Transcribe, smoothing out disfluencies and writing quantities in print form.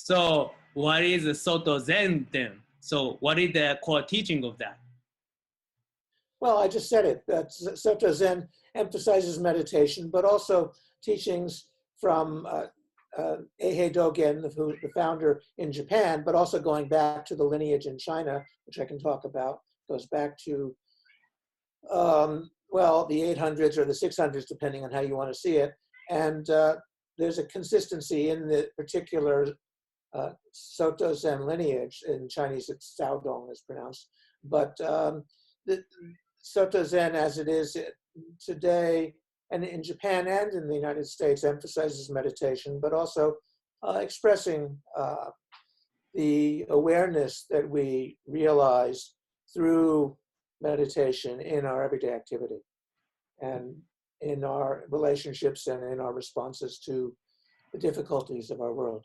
So what is the Soto Zen then? So what is the core teaching of that? Well, I just said it, that Soto Zen emphasizes meditation, but also teachings from Eihei Dogen, the founder in Japan, but also going back to the lineage in China, which I can talk about, goes back to, well, the 800s or the 600s, depending on how you want to see it. And there's a consistency in the particular Soto Zen lineage. In Chinese, it's Shaodong is pronounced. But the Soto Zen, as it is today, and in Japan and in the United States, emphasizes meditation, but also expressing the awareness that we realize through meditation in our everyday activity and in our relationships and in our responses to the difficulties of our world.